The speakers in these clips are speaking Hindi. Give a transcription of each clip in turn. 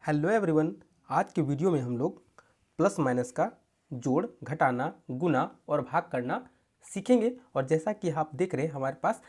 Hello everyone. आज के वीडियो में हम लोग प्लस माइनस का जोड़, घटाना, गुना और भाग करना सीखेंगे। और जैसा कि आप देख रहे हैं हमारे पास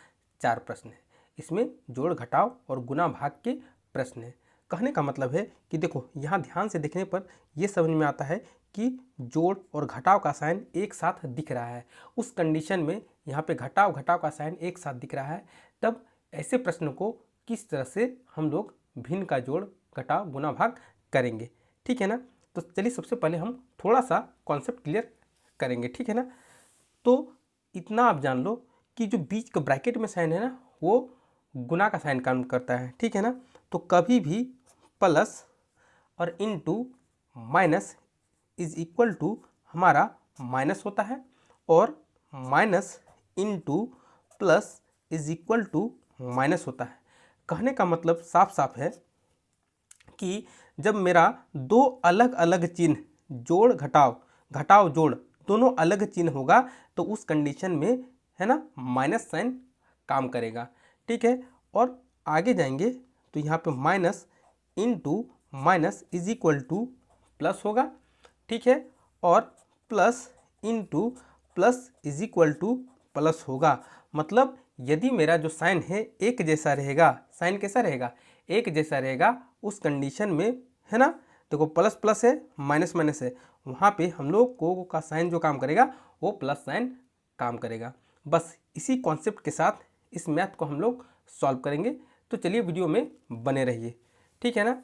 4 प्रश्न हैं। इसमें जोड़, घटाव और गुना भाग के प्रश्न हैं। कहने का मतलब है कि देखो, यहाँ ध्यान से देखने पर यह समझ में आता है कि जोड़ और घटाव का साइन एक साथ दिख रहा है। उस कंडीशन में यहाँ पे घटाव का साइन एक साथ दिख रहा है। तब ऐसे प्रश्न को किस तरह से हम लोग भिन्न का जोड़, घटाव, गुना, भाग करेंगे, ठीक है ना। तो चलिए सबसे पहले हम थोड़ा सा कॉन्सेप्ट क्लियर करेंगे, ठीक है ना। तो इतना आप जान लो कि जो बीच का ब्रैकेट में साइन है ना, वो गुना का साइन काम करता है, ठीक है ना। तो कभी भी प्लस और into minus is equal to हमारा माइनस होता है, और minus into plus is equal to minus होता है। कहने का मतलब साफ साफ है कि जब मेरा दो अलग अलग चिन्ह, जोड़ घटाव, घटाव जोड़, दोनों अलग चिन्ह होगा तो उस कंडीशन में है ना माइनस साइन काम करेगा, ठीक है। और आगे जाएंगे तो यहाँ पे minus into minus is equal two plus होगा, ठीक है। और plus into plus is equal two plus होगा। मतलब यदि मेरा जो साइन है एक जैसा रहेगा, साइन कैसा रहेगा, एक जैसा रहेगा, उस कंडीशन में है ना, देखो प्लस प्लस है, माइनस माइनस है, वहाँ पे हम लोग को का साइन जो काम करेगा वो प्लस साइन काम करेगा। बस इसी कॉन्सेप्ट के साथ इस मैथ को हम लोग सॉल्व करेंगे। तो चलिए वीडियो में बने रहिए, ठीक है ना।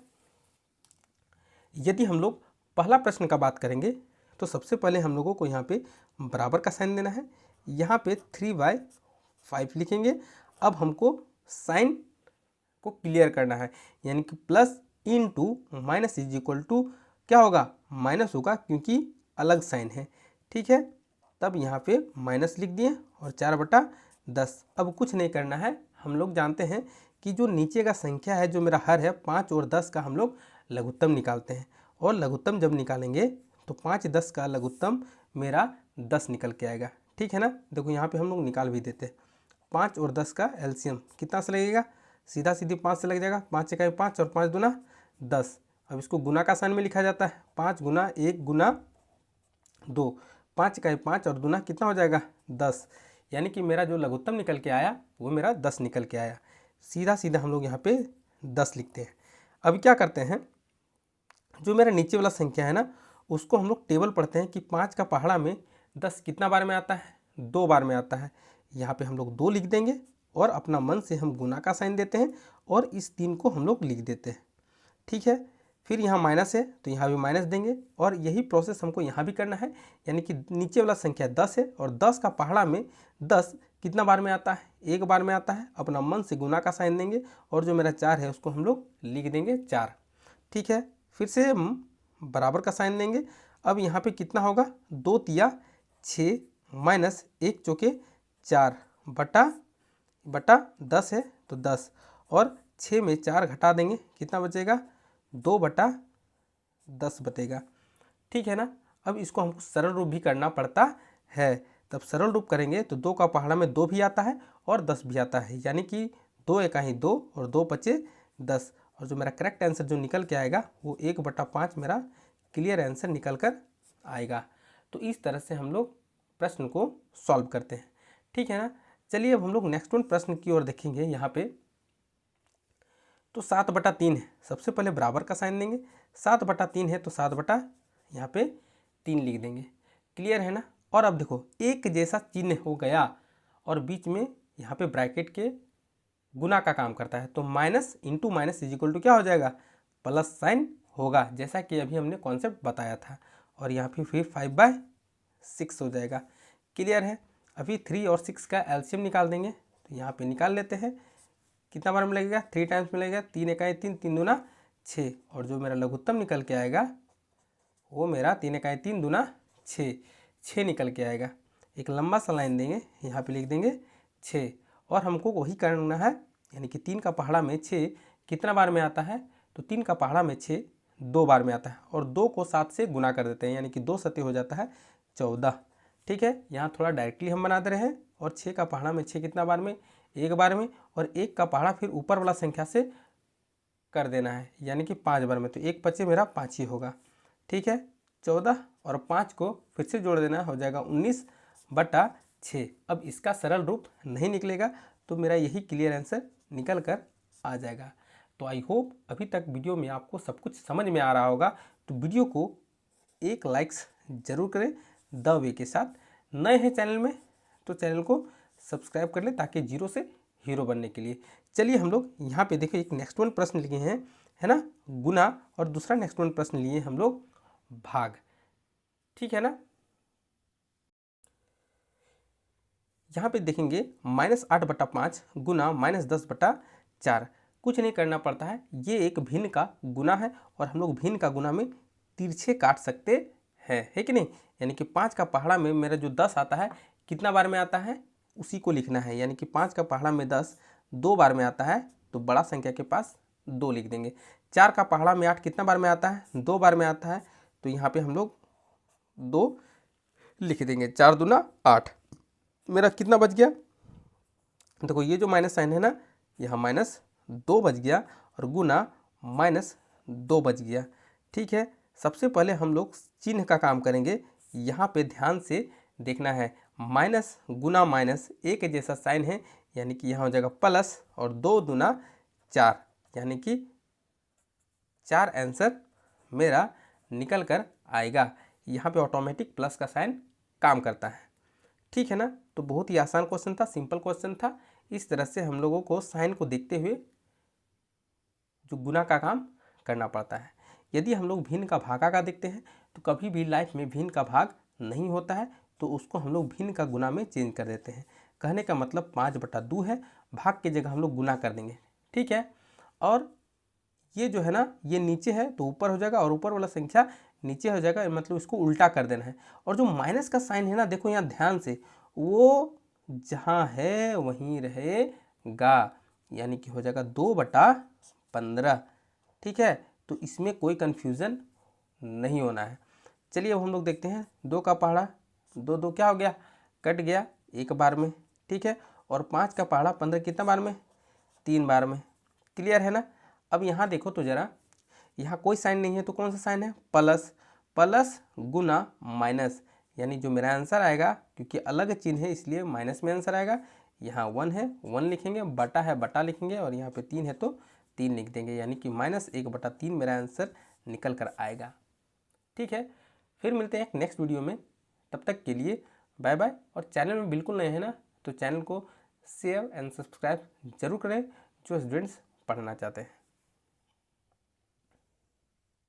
यदि हम लोग पहला प्रश्न का बात करेंगे तो सबसे पहले हम लोगों को यहाँ पे बराबर का साइन देना है। यहाँ पे 3/5 लिखेंगे। अब हमको साइन को क्लियर करना है, यानी कि plus into minus is equal to क्या होगा, माइनस होगा, क्योंकि अलग साइन है, ठीक है। तब यहाँ पे माइनस लिख दिए और 4/10। अब कुछ नहीं करना है, हम लोग जानते हैं कि जो नीचे का संख्या है, जो मेरा हर है 5 और 10 का हम लोग लघुत्तम निकालते हैं। और लघुत्तम जब निकालेंगे तो 5 10 का लघुत्तम मेरा 10 निकल के आएगा, ठीक है ना। देखो यहाँ पे हम लोग निकाल भी देते हैं। 5 और 10 का एलसीएम कितना से लगेगा, सीधा सीधी 5 से लग जाएगा। 5 1 5 और 5 दूना 10। अब इसको गुना का साइन में लिखा जाता है, 5 गुना 1 गुना 2, 5 1 5 और दूना कितना हो जाएगा 10। यानी कि मेरा जो लघुत्तम निकल के आया वो मेरा 10 निकल के आया। सीधा सीधा हम लोग यहाँ पे 10 लिखते हैं। अब क्या करते हैं, जो मेरा नीचे वाला संख्या है ना, उसको हम लोग टेबल पढ़ते हैं कि 5 का पहाड़ा में 10 कितना बार में आता है, 2 बार में आता है। यहाँ पे हम लोग 2 लिख देंगे और अपना मन से हम गुना का साइन देते हैं और इस 3 को हम लोग लिख देते हैं, ठीक है। फिर यहाँ माइनस है तो यहाँ भी माइनस देंगे, और यही प्रोसेस हमको यहाँ भी करना है। यानी कि नीचे वाला संख्या 10 है और 10 का पहाड़ा में 10 कितना बार में आता है, 1 बार में आता है। अपना मन से गुना का साइन देंगे और जो मेरा 4 है उसको हम लोग लिख देंगे 4, ठीक है। फिर से हम बराबर का साइन देंगे। अब यहाँ पे कितना होगा, 2 तिया 6 माइनस 1 चौके 4 बटा 10 है तो 10, और 6 में 4 घटा देंगे, कितना बचेगा, 2/10 बचेगा, ठीक है ना। अब इसको हमको सरल रूप भी करना पड़ता है। तब सरल रूप करेंगे तो 2 का पहाड़ा में 2 भी आता है और 10 भी आता है, यानी कि 2 1 2 और 2 बचे 10। और जो मेरा करेक्ट आंसर जो निकल के आएगा वो 1/5 मेरा क्लियर आंसर निकल कर आएगा। तो इस तरह से हम लोग प्रश्न को सॉल्व करते हैं, ठीक है ना। चलिए अब हम लोग नेक्स्ट वन प्रश्न की ओर देखेंगे। यहाँ पे तो 7/3 है, सबसे पहले बराबर का साइन देंगे। 7/3 है तो 7 यहाँ पे 3 लिख देंगे, क्लियर है ना। और अब देखो एक जैसा चिन्ह हो गया और बीच में यहाँ पे ब्रैकेट के गुना का काम करता है, तो minus into minus is equal to क्या हो जाएगा, प्लस साइन होगा, जैसा कि अभी हमने कॉन्सेप्ट बताया था। और यहाँ पे फिर 5/6 हो जाएगा, क्लियर है। अभी 3 और 6 का एलसीएम निकाल देंगे, तो यहाँ पे निकाल लेते हैं। कितना बार में लगेगा, 3 टाइम्स में लगेगा, 3 1 3 3 दूना 6, और जो मेरा लघुत्तम निकल के आएगा वो मेरा 3 1 3 दूना 6 निकल के आएगा। एक लंबा सा लाइन देंगे, यहाँ पे लिख देंगे 6, और हमको वही करना है, यानी कि 3 का पहाड़ा में 6 कितना बार में आता है, तो 3 का पहाड़ा में 6 2 बार में आता है, और 2 को 7 से गुना कर देते हैं, यानी कि 2 सते हो जाता है 14, ठीक है। यहाँ थोड़ा डायरेक्टली हम बना दे रहे हैं। और 6 का पहाड़ा में 6 कितना बार में, 1 बार में, और 1 का पहाड़ा फिर ऊपर वाला संख्या से कर देना है, यानी कि 5 बार में, तो 1 5 मेरा 5 ही होगा। ठीक है, 14 और 5 को फिर से जोड़ देना, हो जाएगा 19/6। अब इसका सरल रूप नहीं निकलेगा, तो मेरा यही क्लियर आंसर निकल कर आ जाएगा। तो आई होप अभी तक वीडियो में आपको सब कुछ समझ में आ रहा होगा। तो वीडियो को एक लाइक्स जरूर करें द वे के साथ। नए हैं चैनल में तो चैनल को सब्सक्राइब कर लें, ताकि जीरो से हीरो बनने के लिए। चलिए हम लोग यहाँ पे देखो, एक नेक्स्ट वन प्रश्न लिए हैं, है ना, गुना, और दूसरा नेक्स्ट वन प्रश्न लिए हम लोग भाग। ठीक है ना, यहाँ पे देखेंगे -8/5 गुना -10/4। कुछ नहीं करना पड़ता है, ये एक भिन्न का गुना है, और हम लोग भिन्न का गुना में तिरछे काट सकते हैं, है कि नहीं। यानी कि 5 का पहाड़ा में मेरा जो 10 आता है, कितना बार में आता है उसी को लिखना है। यानी कि 5 का पहाड़ा में 10 2 बार में आता है, तो बड़ा संख्या के पास 2 लिख देंगे। 4 का पहाड़ा में 8 कितना बार में आता है, 2 बार में आता है, तो यहाँ पे हम लोग 2 लिख देंगे। 4 दूना 8, मेरा कितना बच गया, देखो ये जो माइनस साइन है ना, यहाँ -2 बच गया, और गुना -2 बच गया। ठीक है, सबसे पहले हम लोग चिन्ह का काम करेंगे। यहाँ पे ध्यान से देखना है, माइनस गुना माइनस एक जैसा साइन है, यानी कि यहाँ हो जाएगा प्लस, और 2 दूना 4, यानी कि 4 आंसर मेरा निकल कर आएगा। यहाँ पे ऑटोमेटिक प्लस का साइन काम करता है। ठीक है ना, तो बहुत ही आसान क्वेश्चन था, सिंपल क्वेश्चन था। इस तरह से हम लोगों को साइन को देखते हुए जो गुना का काम करना पड़ता है। यदि हम लोग भिन्न का भागा का देखते हैं, तो कभी भी लाइफ में भिन्न का भाग नहीं होता है, तो उसको हम लोग भिन्न का गुना में चेंज कर देते हैं। कहने का मतलब 5/2 है, भाग की जगह हम लोग गुना कर देंगे। ठीक है, और ये जो है ना, ये नीचे है तो ऊपर हो जाएगा, और ऊपर वाला संख्या नीचे हो जाएगा, मतलब इसको उल्टा कर देना है। और जो माइनस का साइन है ना, देखो यहाँ ध्यान से, वो जहाँ है वहीं रहेगा, यानी कि हो जाएगा 2/15। ठीक है, तो इसमें कोई कन्फ्यूज़न नहीं होना है। चलिए अब हम लोग देखते हैं, 2 का पहाड़ा 2 2 क्या हो गया, कट गया 1 बार में। ठीक है, और 5 का पहाड़ा 15 कितना बार में, 3 बार में। क्लियर है ना। अब यहाँ देखो तो ज़रा, यहाँ कोई साइन नहीं है, तो कौन सा साइन है, प्लस। प्लस गुना माइनस, यानी जो मेरा आंसर आएगा, क्योंकि अलग चिन्ह है इसलिए माइनस में आंसर आएगा। यहाँ 1 है 1 लिखेंगे, बटा है बटा लिखेंगे, और यहाँ पे 3 है तो 3 लिख देंगे, यानी कि -1/3 मेरा आंसर निकल कर आएगा। ठीक है, फिर मिलते हैं एक नेक्स्ट वीडियो में, तब तक के लिए बाय बाय। और चैनल में बिल्कुल नए हैं ना, तो चैनल को शेयर एंड सब्सक्राइब जरूर करें, जो स्टूडेंट्स पढ़ना चाहते हैं।